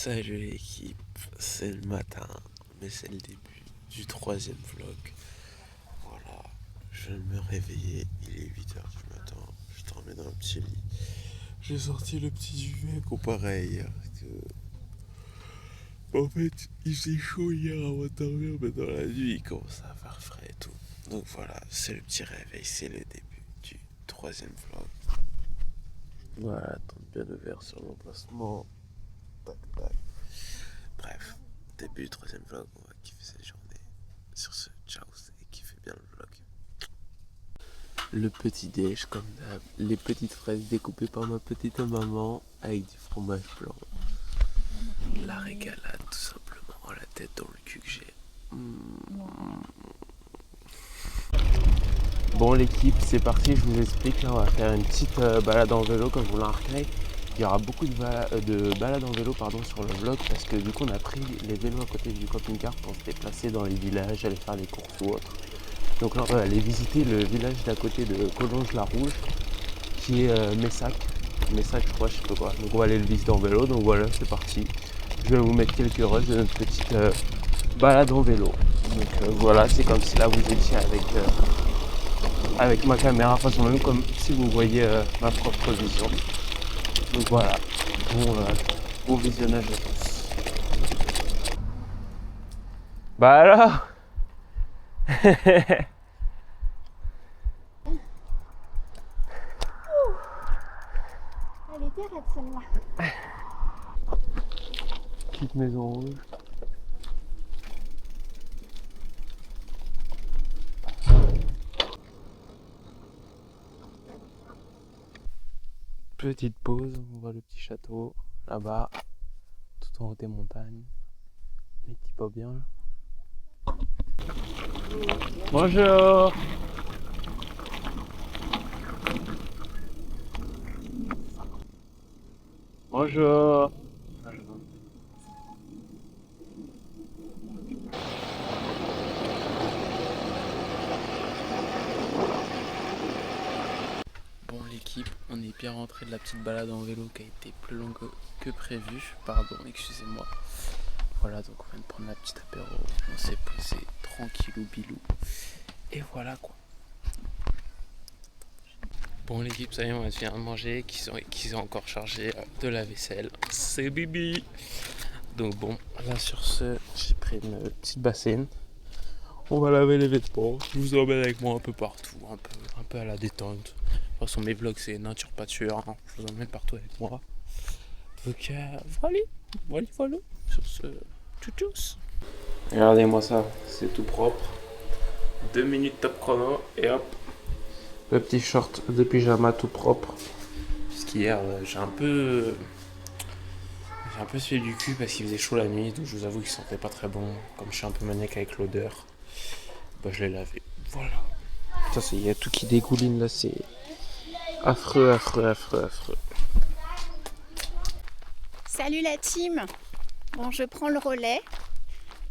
Salut l'équipe, c'est le matin, mais c'est le début du troisième vlog. Voilà, je viens de me réveiller, il est 8h du matin, je dormais dans un petit lit. J'ai sorti le petit duvet comparé à hier. En fait, il faisait chaud hier avant de dormir, mais dans la nuit, il commence à faire frais et tout. Donc voilà, c'est le petit réveil, c'est le début du troisième vlog. Voilà, tente bien ouvert sur l'emplacement. Tac, tac. Bref, début du troisième vlog, on va kiffer cette journée. Sur ce, ciao, et kiffez bien le vlog. Le petit déj, comme d'hab, les petites fraises découpées par ma petite maman avec du fromage blanc. La régalade, tout simplement. Oh, la tête dans le cul que j'ai. Bon, l'équipe, c'est parti. Je vous explique. Là, on va faire une petite balade en vélo, comme je vous l'ai marqué. Il y aura beaucoup de balades en vélo sur le vlog parce que du coup on a pris les vélos à côté du camping-car pour se déplacer dans les villages, aller faire les courses ou autre. Donc là on va aller visiter le village d'à côté de Collonges-la-Rouge qui est Messac, je crois, je sais pas quoi. Donc on va aller le visiter en vélo, donc voilà, c'est parti. Je vais vous mettre quelques rushs de notre petite balade en vélo. Donc voilà, c'est comme si là vous étiez avec ma caméra, façon même comme si vous voyez ma propre vision. Donc voilà, bon visionnage à tous. Bah alors Elle était raide celle-là. Petite maison rouge. Petite pause, on voit le petit château là-bas, tout en haut des montagnes. Les petits pas bien là. Bonjour. Bonjour. Bon l'équipe, on est bien rentré de la petite balade en vélo qui a été plus longue que prévu. Pardon, excusez-moi. Voilà, donc on vient de prendre la petite apéro. On s'est posé tranquillou bilou. Et voilà quoi. Bon l'équipe, ça y est, on vient de manger, qui sont encore chargés de la vaisselle. C'est Bibi. Donc bon, là sur ce, j'ai pris une petite bassine. On va laver les vêtements. Je vous emmène avec moi un peu partout, un peu à la détente. De toute façon, mes vlogs c'est nature pâture. Hein. Je vous emmène partout avec moi. Donc voilà. Sur ce, tchou-tchous. Regardez-moi ça, c'est tout propre. 2 minutes top chrono et hop. Le petit short de pyjama tout propre. Puisqu'hier j'ai un peu sué du cul parce qu'il faisait chaud la nuit, donc je vous avoue qu'il sentait pas très bon. Comme je suis un peu maniaque avec l'odeur, bah je l'ai lavé. Voilà. Ça c'est, il y a tout qui dégouline là, c'est affreux. Salut la team. Bon, je prends le relais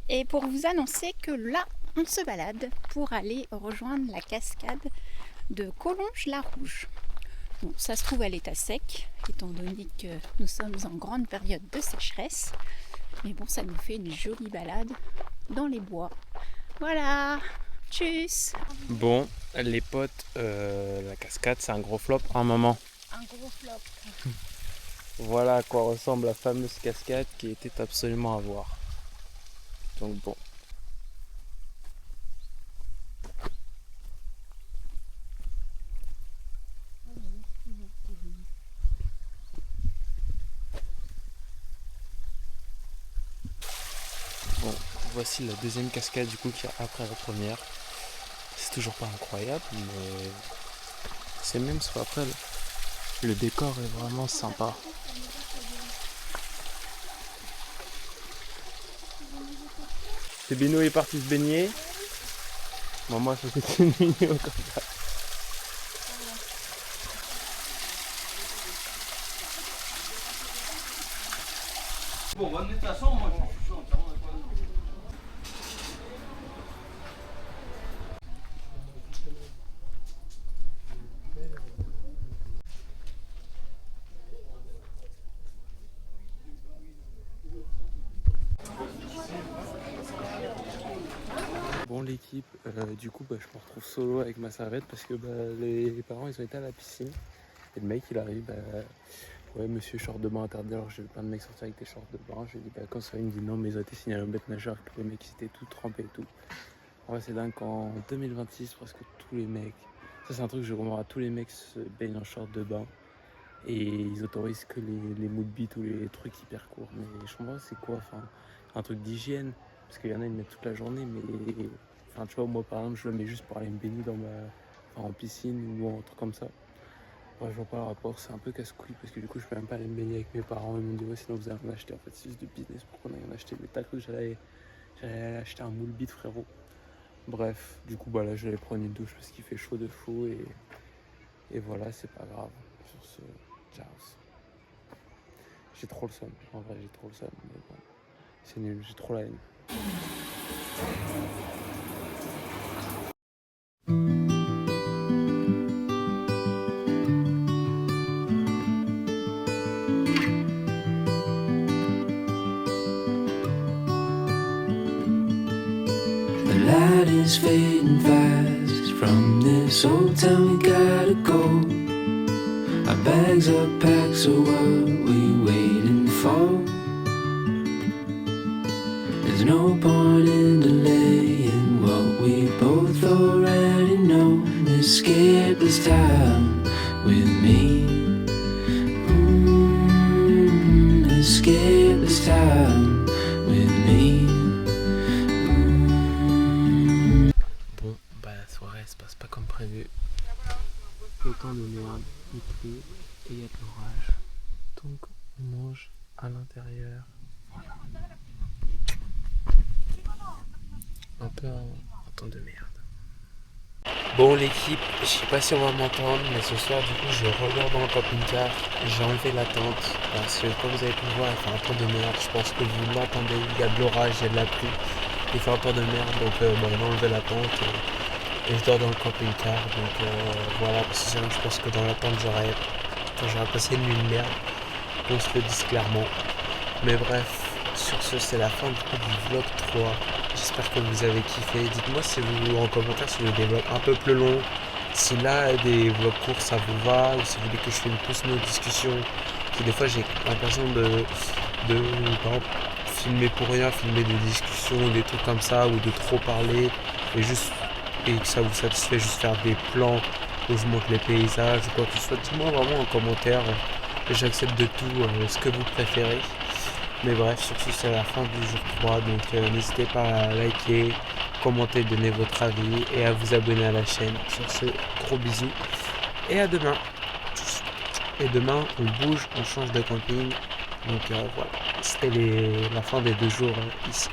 et pour vous annoncer que là, on se balade pour aller rejoindre la cascade de Collonges-la-Rouge. Bon, ça se trouve à l'état sec, étant donné que nous sommes en grande période de sécheresse. Mais bon, ça nous fait une jolie balade dans les bois. Voilà. Tchuss. Bon, les potes, la cascade c'est un gros flop en moment. Un gros flop. Voilà à quoi ressemble la fameuse cascade qui était absolument à voir. Donc bon. Bon, voici la deuxième cascade du coup qui est après la première. C'est toujours pas incroyable, mais c'est même soit après le décor est vraiment sympa. C'est Bino est parti se baigner. Bon, moi je fais une vidéo comme ça. Bon, de toute façon, moi je suis entièrement d'accord. Bon l'équipe, du coup je me retrouve solo avec ma serviette parce que les parents ils ont été à la piscine. Et le mec il arrive, ouais monsieur short de bain interdit, alors j'ai vu plein de mecs sortir avec des shorts de bain. Je lui dis quand ça, il me dit non mais ils ont été signalés au maître nageur, que les mecs ils étaient tout trempés et tout. En vrai c'est dingue qu'en 2026 presque tous les mecs, ça c'est un truc que je comprends, tous les mecs se baignent en short de bain. Et ils autorisent que les mood beats ou les trucs hyper courts. Mais je comprends c'est quoi, enfin, un truc d'hygiène. Parce qu'il y en a ils mettent toute la journée, mais enfin tu vois moi par exemple je le mets juste pour aller me baigner en piscine ou un truc comme ça. Ouais, je vois pas le rapport, c'est un peu casse-couille parce que du coup je peux même pas aller me baigner avec mes parents. Ils m'ont dit ouais sinon vous allez en acheter, en fait c'est juste du business pour qu'on aille en acheter. Mais t'as cru que j'allais aller acheter un moule beat frérot. Bref, du coup là je vais aller prendre une douche parce qu'il fait chaud de fou et voilà c'est pas grave. Sur ce, ciao. J'ai trop le seum, en vrai j'ai trop le seum, mais bon, c'est nul, j'ai trop la haine. The light is fading fast. From this old town we gotta go. Our bags are packed, so what we waiting for? There's no point in delaying what we both already know. Escape this time with me. Escape this time with me. Bon, la soirée se passe pas comme prévu. Le temps de merde, il pleut et il y a de l'orage. Donc on mange à l'intérieur. Un peu un temps de merde. Bon l'équipe, je sais pas si on va m'entendre, mais ce soir du coup je regarde dans le camping-car. J'ai enlevé la tente parce que comme vous avez pu le voir, il fait un temps de merde. Je pense que vous l'entendez, il y a de l'orage, il y a de la pluie. Il fait un temps de merde, donc on a enlevé la tente et je dors dans le camping-car. Donc voilà, parce que sinon je pense que dans la tente j'aurais passé une nuit de merde. On se le dit clairement. Mais bref, sur ce c'est la fin du coup du vlog 3. J'espère que vous avez kiffé. Dites-moi si vous en commentaire si vous voulez des vlogs un peu plus longs. Si là des vlogs courts ça vous va, ou si vous voulez que je filme plus nos discussions. Parce que des fois j'ai l'impression de par exemple filmer pour rien, filmer des discussions, des trucs comme ça, ou de trop parler et que ça vous satisfait juste faire des plans où je montre les paysages ou quoi que ce soit. Dites-moi vraiment en commentaire. J'accepte de tout, ce que vous préférez. Mais bref, sur ce c'est la fin du jour 3, donc n'hésitez pas à liker, commenter, donner votre avis et à vous abonner à la chaîne. Sur ce, gros bisous et à demain. Et demain on bouge, on change de camping. Donc voilà, c'était la fin des 2 jours ici.